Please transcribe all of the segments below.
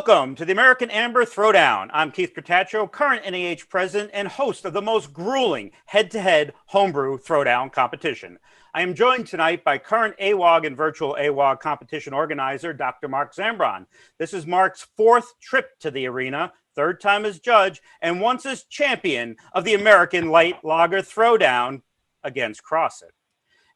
Welcome to the American Amber Throwdown. I'm Keith Cartaccio, current NAH president and host of the most grueling head-to-head homebrew throwdown competition. I am joined tonight by current AWOG and virtual AWOG competition organizer, Dr. Mark Zambron. This is Mark's fourth trip to the arena, third time as judge, and once as champion of the American Light Lager Throwdown against CrossFit.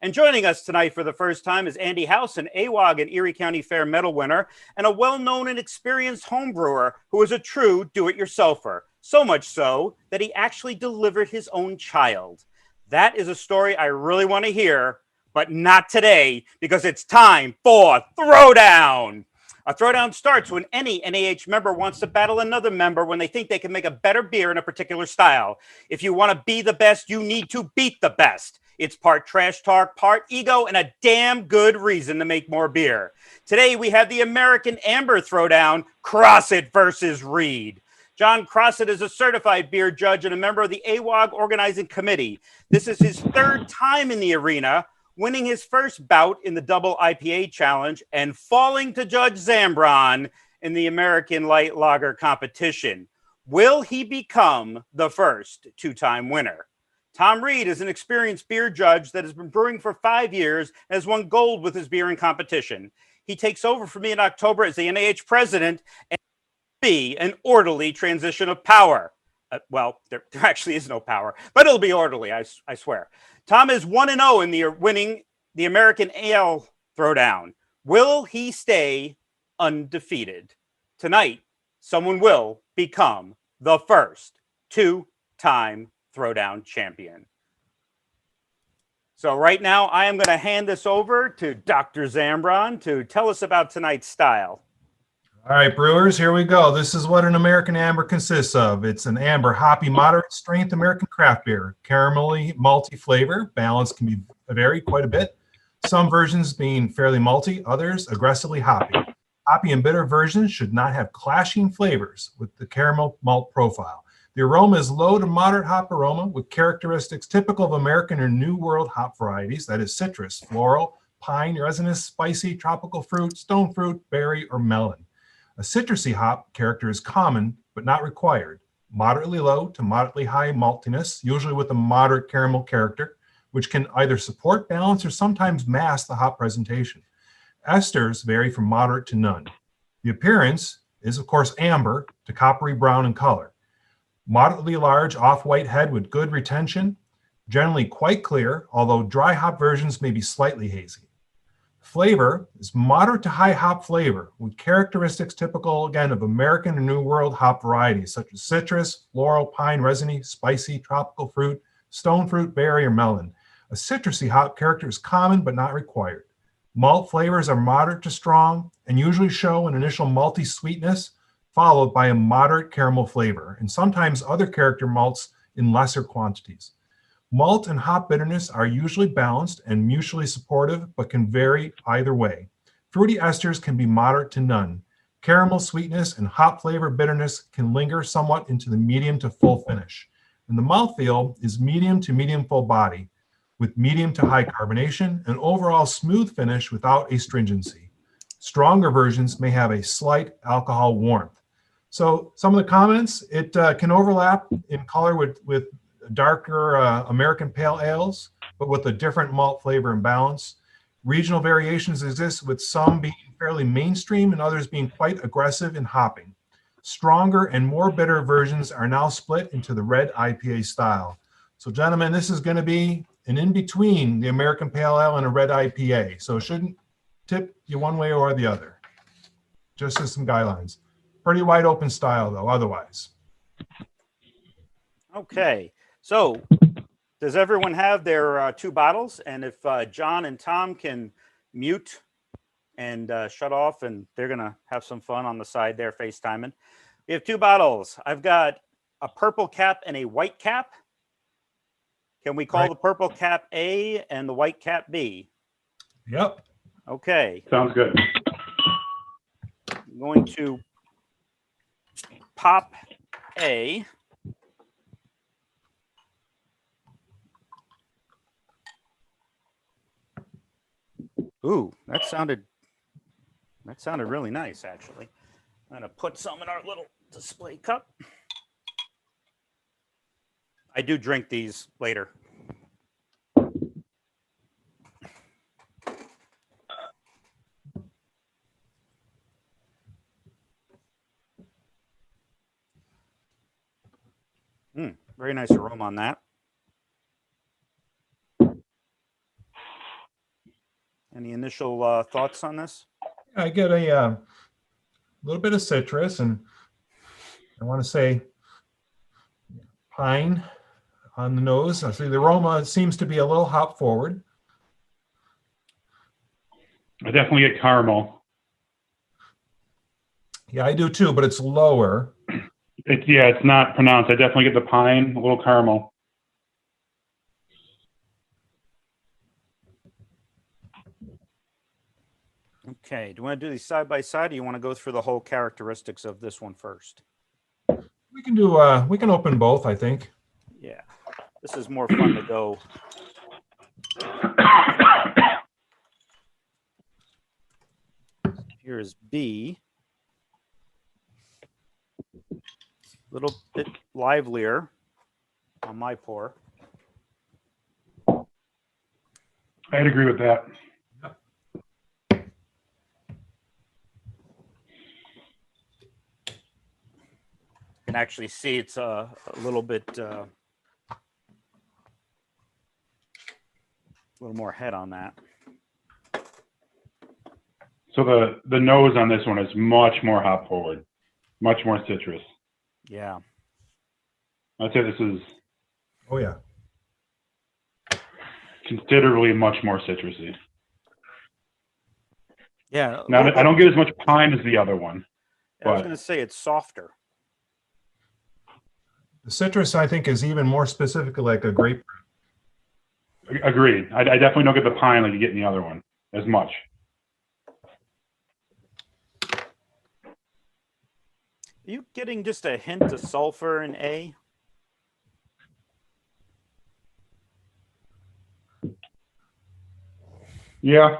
And joining us tonight for the first time is Andy House, an AWOG and Erie County Fair medal winner, and a well-known and experienced homebrewer who is a true do-it-yourselfer. So much so that he actually delivered his own child. That is a story I really want to hear, but not today, because it's time for Throwdown. A throwdown starts when any NAH member wants to battle another member when they think they can make a better beer in a particular style. If you want to be the best, you need to beat the best. It's part trash talk, part ego, and a damn good reason to make more beer. Today, we have the American Amber Throwdown, Crossett versus Reed. John Crossett is a certified beer judge and a member of the AWOG organizing committee. This is his third time in the arena, winning his first bout in the double IPA challenge and falling to Judge Zambron in the American Light Lager competition. Will he become the first two-time winner? Tom Reed is an experienced beer judge that has been brewing for 5 years and has won gold with his beer in competition. He takes over for me in October as the NAH president and be an orderly transition of power. Well, there actually is no power, but it'll be orderly, I swear. Tom is 1-0 in the winning the American Ale Throwdown. Will he stay undefeated? Tonight, someone will become the first two-time Throwdown champion. So right now, I am going to hand this over to Dr. Zambron to tell us about tonight's style. All right, brewers, here we go. This is what an American Amber consists of. It's an amber, hoppy, moderate strength American craft beer. Caramelly, malty flavor. Balance can be vary quite a bit. Some versions being fairly malty, others aggressively hoppy. Hoppy and bitter versions should not have clashing flavors with the caramel malt profile. The aroma is low to moderate hop aroma with characteristics typical of American or New World hop varieties, that is citrus, floral, pine, resinous, spicy, tropical fruit, stone fruit, berry, or melon. A citrusy hop character is common but not required. Moderately low to moderately high maltiness, usually with a moderate caramel character, which can either support balance or sometimes mask the hop presentation. Esters vary from moderate to none. The appearance is, of course, amber to coppery brown in color. Moderately large off-white head with good retention, generally quite clear, although dry hop versions may be slightly hazy. Flavor is moderate to high hop flavor with characteristics typical, again, of American and New World hop varieties such as citrus, floral, pine, resiny, spicy, tropical fruit, stone fruit, berry, or melon. A citrusy hop character is common but not required. Malt flavors are moderate to strong and usually show an initial malty sweetness followed by a moderate caramel flavor, and sometimes other character malts in lesser quantities. Malt and hop bitterness are usually balanced and mutually supportive, but can vary either way. Fruity esters can be moderate to none. Caramel sweetness and hop flavor bitterness can linger somewhat into the medium to full finish. And the mouthfeel is medium to medium full body, with medium to high carbonation and overall smooth finish without astringency. Stronger versions may have a slight alcohol warmth. So some of the comments, it can overlap in color with darker American pale ales, but with a different malt flavor and balance. Regional variations exist with some being fairly mainstream and others being quite aggressive in hopping. Stronger and more bitter versions are now split into the red IPA style. So gentlemen, this is going to be an in-between the American pale ale and a red IPA. So it shouldn't tip you one way or the other, just as some guidelines. Pretty wide open style, though, otherwise. Okay, so does everyone have their two bottles? And if John and Tom can mute and shut off, and they're going to have some fun on the side there, FaceTiming. We have two bottles. I've got a purple cap and a white cap. Can we call the purple cap A and the white cap B? Yep. Okay. Sounds good. I'm going to pop A. Ooh, that sounded really nice, actually. I'm going to put some in our little display cup. I do drink these later. Very nice aroma on that. Any initial thoughts on this? I get a little bit of citrus, and I want to say pine on the nose. I see the aroma seems to be a little hop forward. I definitely get caramel. Yeah, I do too, but it's lower. It's not pronounced. I definitely get the pine, a little caramel. Okay, do you want to do these side by side, or you want to go through the whole characteristics of this one first? We can do. We can open both, I think. Yeah, this is more fun to go. Here's B. A little bit livelier on my pour. I'd agree with that. You can actually see it's a little bit, a little more head on that. So the nose on this one is much more hop forward, much more citrus. Yeah. I'd say this is Oh yeah. considerably much more citrusy. Yeah. Now, I don't get as much pine as the other one. I was going to say it's softer. The citrus, I think, is even more specifically like a grapefruit. Agreed. I definitely don't get the pine like you get in the other one as much. Are you getting just a hint of sulfur in A? Yeah.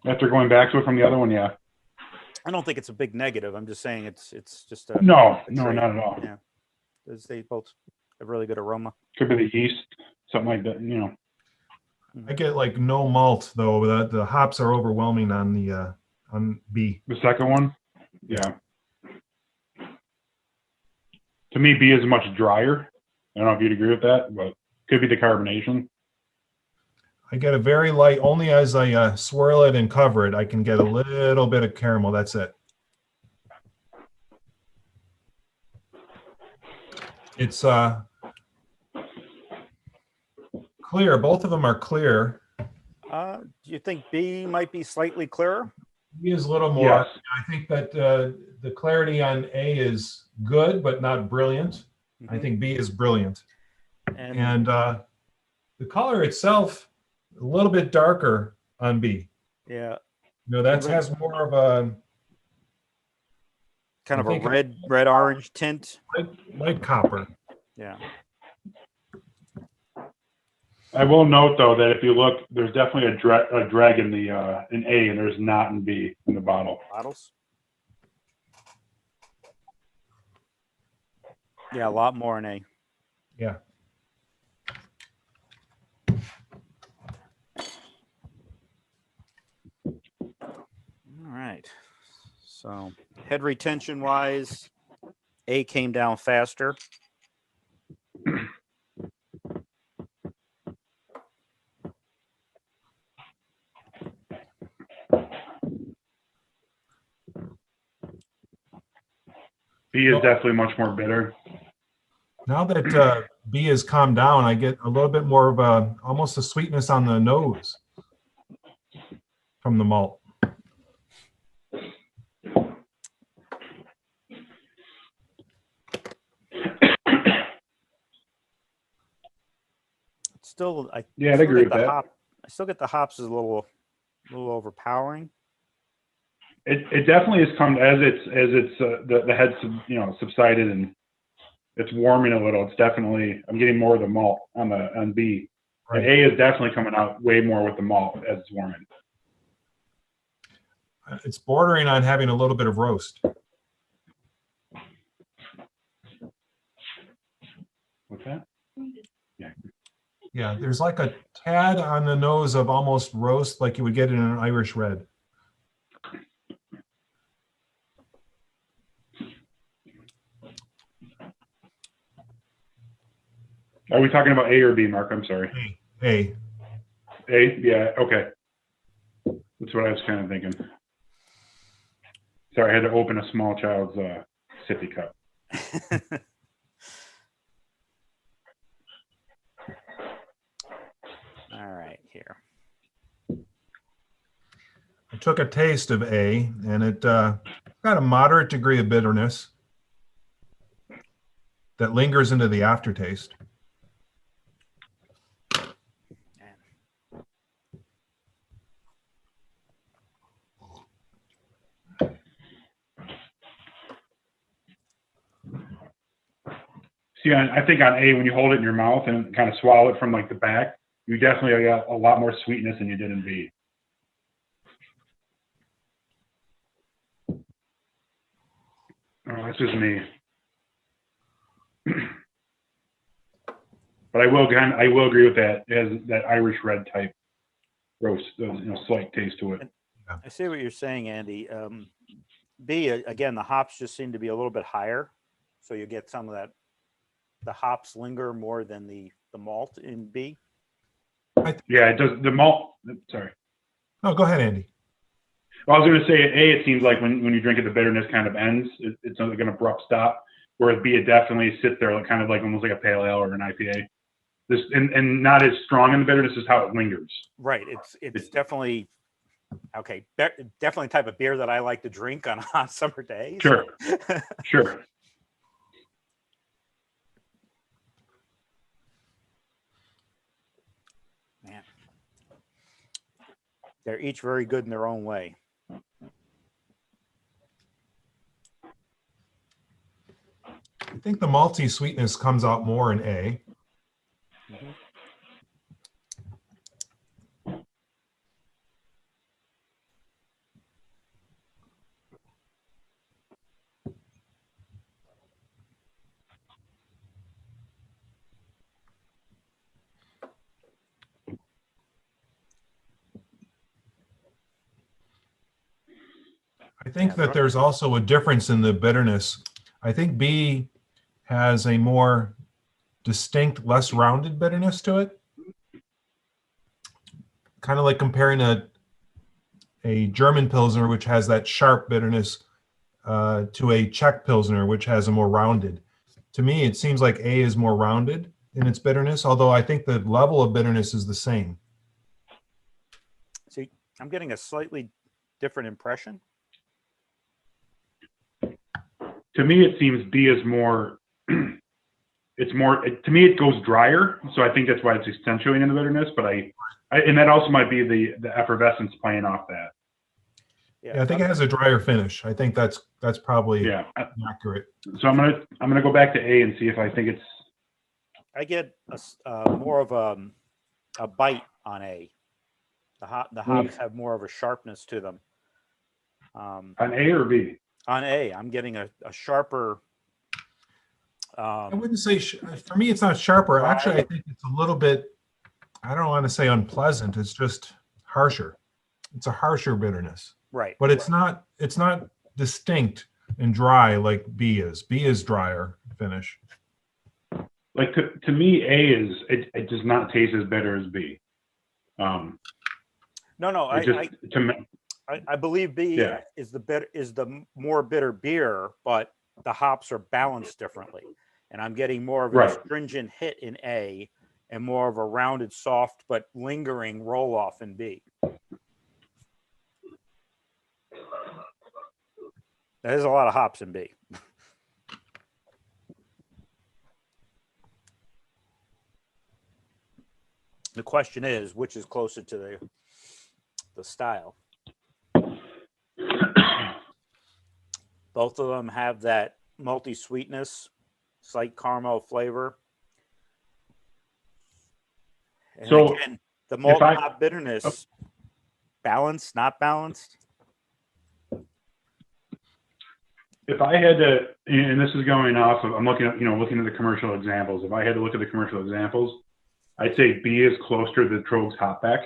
After going back to it from the other one, yeah. I don't think it's a big negative. I'm just saying it's just a No, a no, trait. not at all. Yeah, they both have really good aroma. Could be the yeast, something like that, you know. I get like no malt though. The hops are overwhelming on the on B. The second one, yeah. To me, B is much drier. I don't know if you'd agree with that, but could be the carbonation. I get a very light. Only as I swirl it and cover it, I can get a little bit of caramel. That's it. It's clear. Both of them are clear. Do you think B might be slightly clearer? B is a little more. Yes. I think that the clarity on A is good, but not brilliant. Mm-hmm. I think B is brilliant. And And the color itself, a little bit darker on B. yeah, You know, that has more of a kind I of a think red orange tint. light copper. Yeah. I will note though that if you look, there's definitely a drag in the in A, and there's not in B in the bottle. Bottles. Yeah, a lot more in A. Yeah. All right. So head retention wise, A came down faster. B is definitely much more bitter. Now that B has calmed down, I get a little bit more of a almost a sweetness on the nose from the malt. Still, Yeah, I'd agree with that. I still get the hops is a little overpowering. It definitely has come as it's the head subsided and it's warming a little. It's definitely, I'm getting more of the malt on B. Right. And A is definitely coming out way more with the malt as it's warming. It's bordering on having a little bit of roast. What's that? Yeah, there's like a tad on the nose of almost roast, like you would get in an Irish red. Are we talking about A or B, Mark? I'm sorry. A. A? Yeah, okay. That's what I was kind of thinking. Sorry, I had to open a small child's sippy cup. All right, here. I took a taste of A, and it got a moderate degree of bitterness that lingers into the aftertaste. See, I think on A, when you hold it in your mouth and kind of swallow it from like the back, you definitely got a lot more sweetness than you did in B. Oh, that's just me. But I will agree with that. It has that Irish red type roast, slight taste to it. I see what you're saying, Andy. B, again, the hops just seem to be a little bit higher, so you get some of that. The hops linger more than the malt in B. Yeah, it does. The malt. Sorry. Oh, go ahead, Andy. Well, I was going to say A. It seems like when you drink it, the bitterness kind of ends. It's like an abrupt stop. Whereas B, it definitely sits there, kind of like almost like a pale ale or an IPA. This and not as strong in the bitterness is how it lingers. Right. It's definitely okay. Definitely type of beer that I like to drink on a hot summer day. Sure. Sure. Man, they're each very good in their own way. I think the malty sweetness comes out more in A. Mm-hmm. I think that there's also a difference in the bitterness. I think B has a more distinct, less rounded bitterness to it. Kind of like comparing a German Pilsner, which has that sharp bitterness, to a Czech Pilsner, which has a more rounded. To me, it seems like A is more rounded in its bitterness, although I think the level of bitterness is the same. See, I'm getting a slightly different impression. To me, it seems B is more. It's more. To me, it goes drier, so I think that's why it's accentuating the bitterness. But and that also might be the effervescence playing off that. Yeah, I think it has a drier finish. I think that's probably accurate. So I'm gonna go back to A and see if I think it's. I get more of a bite on A. The hops have more of a sharpness to them. On A or B? On A, I'm getting a sharper. I wouldn't say, for me, it's not sharper. Actually, I think it's a little bit, I don't want to say unpleasant. It's just harsher. It's a harsher bitterness. Right. But it's not distinct and dry like B is. B is drier finish. Like to me, A is, it does not taste as bitter as B. No, I believe B is the more bitter beer, but the hops are balanced differently, and I'm getting more of an astringent hit in A, and more of a rounded, soft but lingering roll off in B. There's a lot of hops in B. The question is, which is closer to the style? Both of them have that malty sweetness, slight caramel flavor. And again, the malt hop bitterness, balanced, not balanced? if I had to, and this is going off of, I'm looking at, looking at the commercial examples. If I had to look at the commercial examples, I'd say B is closer to the Trogs Hopback.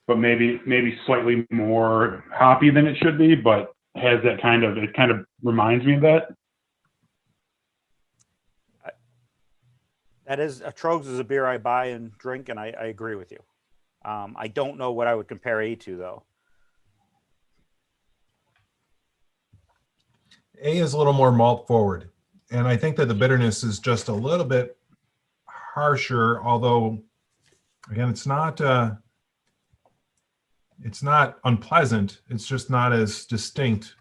But maybe slightly more hoppy than it should be, but has that it kind of reminds me of that. That is, Trogs is a beer I buy and drink, and I agree with you. I don't know what I would compare A to, though. A is a little more malt forward, and I think that the bitterness is just a little bit harsher, although, again, it's not unpleasant. It's just not as distinct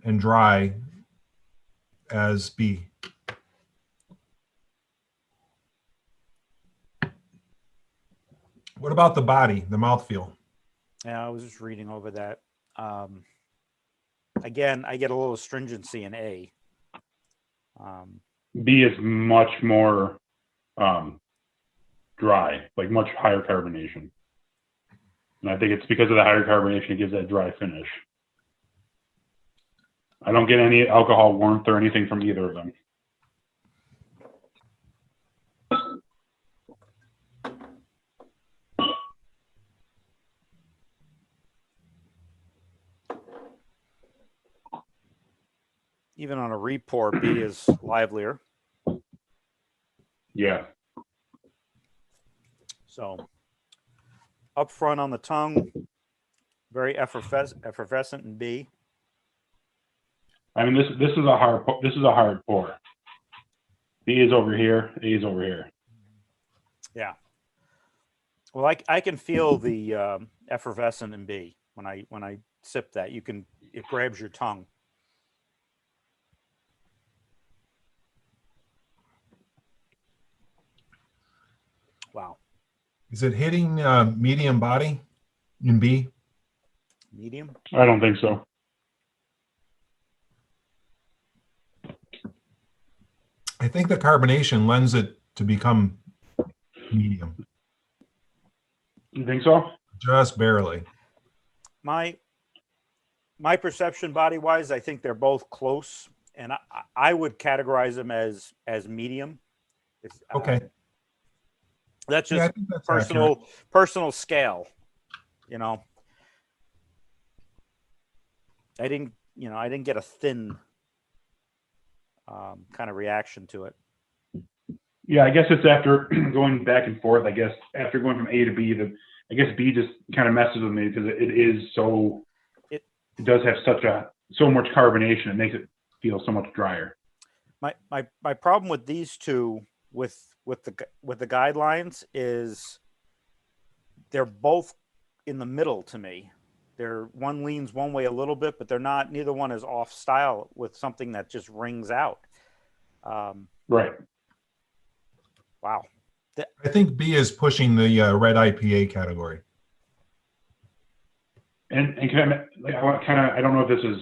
and dry as B. What about the body, the mouthfeel? Yeah, I was just reading over that. Again, I get a little astringency in A. B is much more dry, like much higher carbonation. And I think it's because of the higher carbonation it gives that dry finish. I don't get any alcohol warmth or anything from either of them. Even on a re-pour, B is livelier. Yeah. So up front on the tongue, very effervescent in B. I mean, this is a hard pour. B is over here. A is over here. Yeah. Well, I can feel the effervescent in B when I sip that. It grabs your tongue. Wow. Is it hitting medium body in B? Medium? I don't think so. I think the carbonation lends it to become medium. You think so? Just barely. My perception body-wise, I think they're both close, and I would categorize them as medium. Okay. That's just that's personal scale, I didn't get a thin kind of reaction to it. Yeah, I guess it's after going back and forth. I guess after going from A to B, I guess B just kind of messes with me because it does have so much carbonation. It makes it feel so much drier. My problem with these two with the guidelines is they're both in the middle to me. One leans one way a little bit, but neither one is off style with something that just rings out. Right. Wow. I think B is pushing the red IPA category. And I don't know if this is,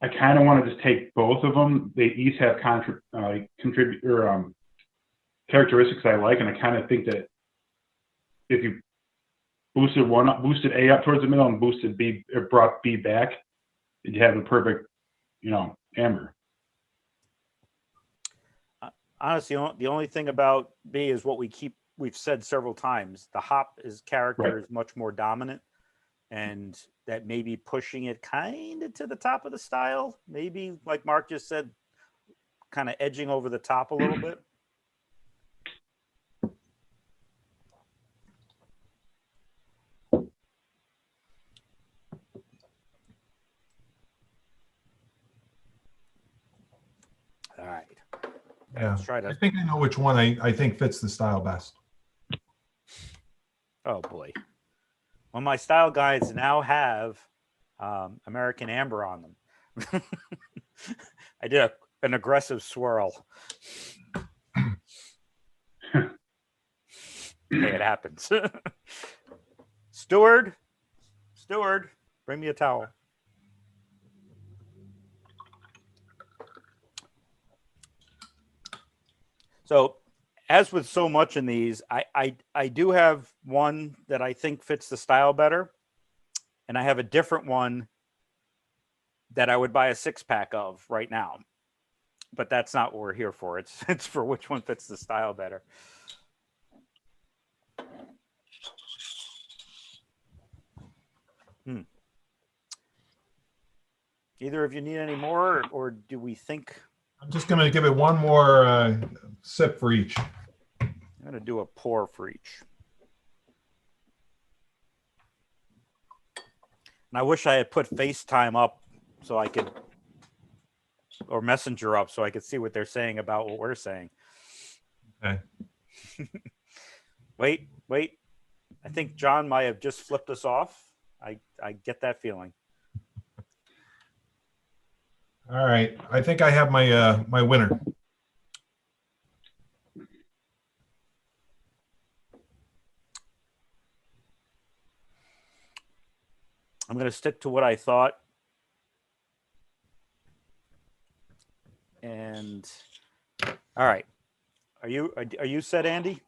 I kind of want to just take both of them. They each have characteristics I like, and I kind of think that if you boosted A up towards the middle and boosted B, or brought B back, you'd have the perfect, amber. Honestly, the only thing about B is what we've said several times. The hop character is much more dominant, and that may be pushing it kind of to the top of the style. Maybe, like Mark just said, kind of edging over the top a little bit. All right. Yeah, Let's try to... I think I know which one I think fits the style best. Oh boy. Well, my style guides now have American Amber on them. I did an aggressive swirl. Hey, it happens. Steward, bring me a towel. So as with so much in these, I do have one that I think fits the style better, and I have a different one that I would buy a 6-pack of right now. But that's not what we're here for. It's for which one fits the style better. Either of you need any more, or do we think? I'm just going to give it one more sip for each. I'm going to do a pour for each. And I wish I had put FaceTime up so I could, or Messenger up so I could see what they're saying about what we're saying. Okay. Wait. I think John might have just flipped us off. I get that feeling. All right. I think I have my my winner. I'm going to stick to what I thought. And all right. Are you set, Andy?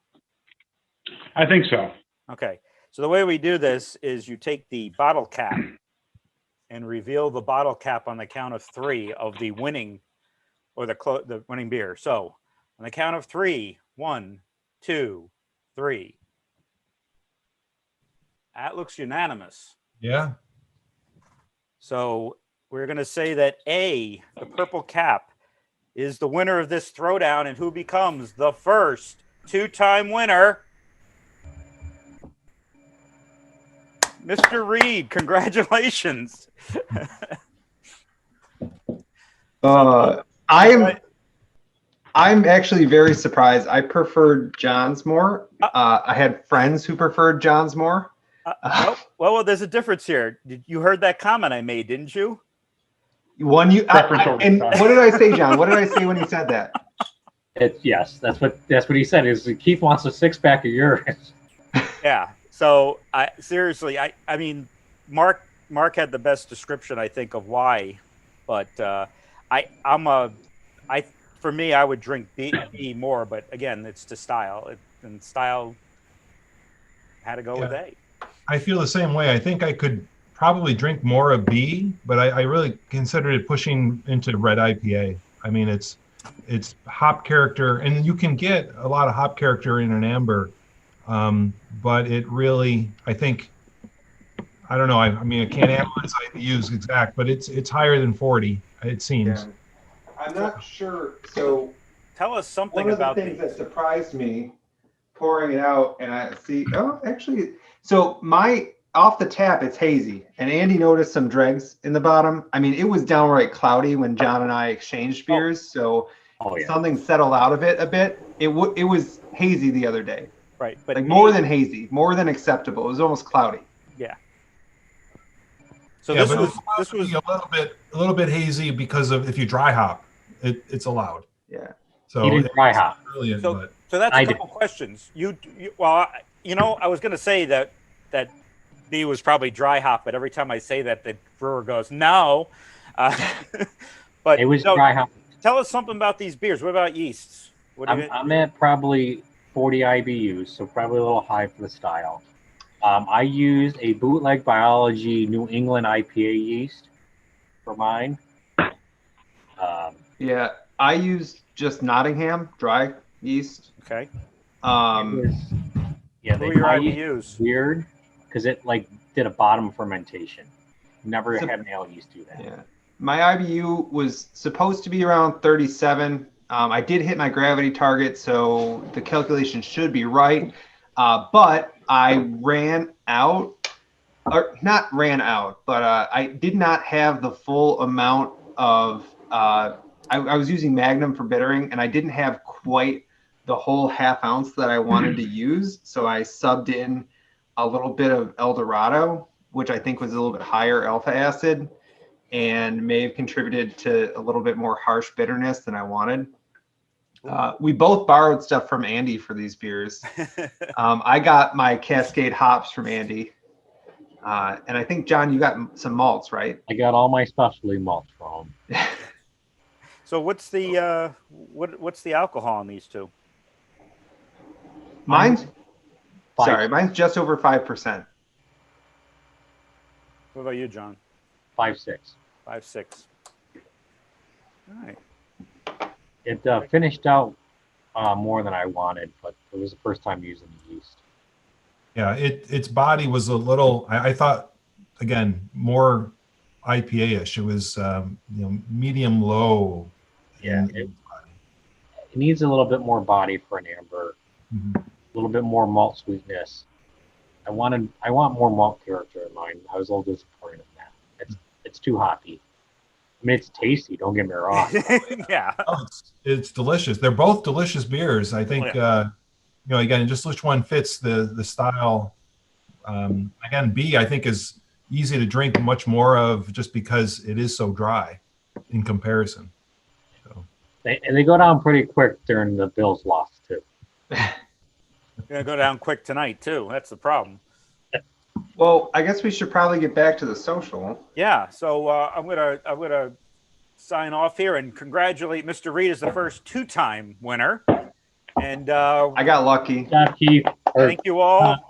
I think so. Okay. So the way we do this is you take the bottle cap and reveal the bottle cap on the count of 3 of the winning or the winning beer. So on the count of 3, 1, 2, 3. That looks unanimous. Yeah. So we're going to say that A, the purple cap, is the winner of this throwdown, and who becomes the first 2-time winner? Mr. Reed, congratulations. I'm actually very surprised. I preferred John's more. I had friends who preferred John's more. Well, there's a difference here. You heard that comment I made, didn't you? And what did I say, John? What did I say when you said that? Yes, that's what he said. Is Keith wants a 6-pack of yours? Yeah. So I mean, Mark had the best description, I think, of why, but for me, I would drink B more, but again, it's to style, and style had to go with A. I feel the same way. I think I could probably drink more of B, but I really considered it pushing into red IPA. I mean, it's hop character, and you can get a lot of hop character in an amber. But it really, I think, I don't know. I mean, I can't analyze IBUs exact, but it's higher than 40. It seems. Yeah. I'm not sure. So tell us something one of about the things that surprised me, pouring it out, and I see. Oh, actually, so my off the tap, it's hazy, and Andy noticed some dregs in the bottom. I mean, it was downright cloudy when John and I exchanged beers, so something settled out of it a bit. It was hazy the other day. Right, but like more than hazy, more than acceptable. It was almost cloudy. Yeah. So this was a little bit hazy because of if you dry hop, it's allowed. Yeah. So you didn't dry hop. Brilliant, so that's a couple questions. I was going to say that B was probably dry hop, but every time I say that, the brewer goes no. But it was dry hop. Tell us something about these beers. What about yeasts? I'm at probably 40 IBUs, so probably a little high for the style. I used a Bootleg Biology New England IPA yeast for mine. Yeah, I used just Nottingham dry yeast. Okay. What were your IBUs? Weird, because it did a bottom fermentation. Never had an ale yeast do that. Yeah, my IBU was supposed to be around 37. I did hit my gravity target, so the calculation should be right. But I ran out, or not ran out, but I did not have the full amount of, I was using Magnum for bittering, and I didn't have quite the whole ½ ounce that I wanted to use. So I subbed in a little bit of El Dorado, which I think was a little bit higher alpha acid, and may have contributed to a little bit more harsh bitterness than I wanted. We both borrowed stuff from Andy for these beers. I got my Cascade hops from Andy. And I think, John, you got some malts, right? I got all my specialty malts from him. So what's the alcohol on these two? Mine's Five. sorry, mine's just over 5%. What about you, John? 5.6. 5.6. All right. It finished out more than I wanted, but it was the first time using the yeast. Yeah, its body was a little. I thought, again, more IPA-ish. It was medium low. Yeah, it needs a little bit more body for an amber. Mhm. A little bit more malt sweetness. I want more malt character in mine. I was a little disappointed in that. It's too hoppy. I mean, it's tasty. Don't get me wrong. Yeah. Oh, it's delicious. They're both delicious beers. I think again, just which one fits the style. Again, B I think is easy to drink much more of just because it is so dry in comparison. So. They go down pretty quick during the Bills loss too. Gonna go down quick tonight too. That's the problem. Well, I guess we should probably get back to the social. Yeah. So I'm gonna sign off here and congratulate Mr. Reed as the first 2-time winner. And I got lucky. Yeah, Keith. thank you all.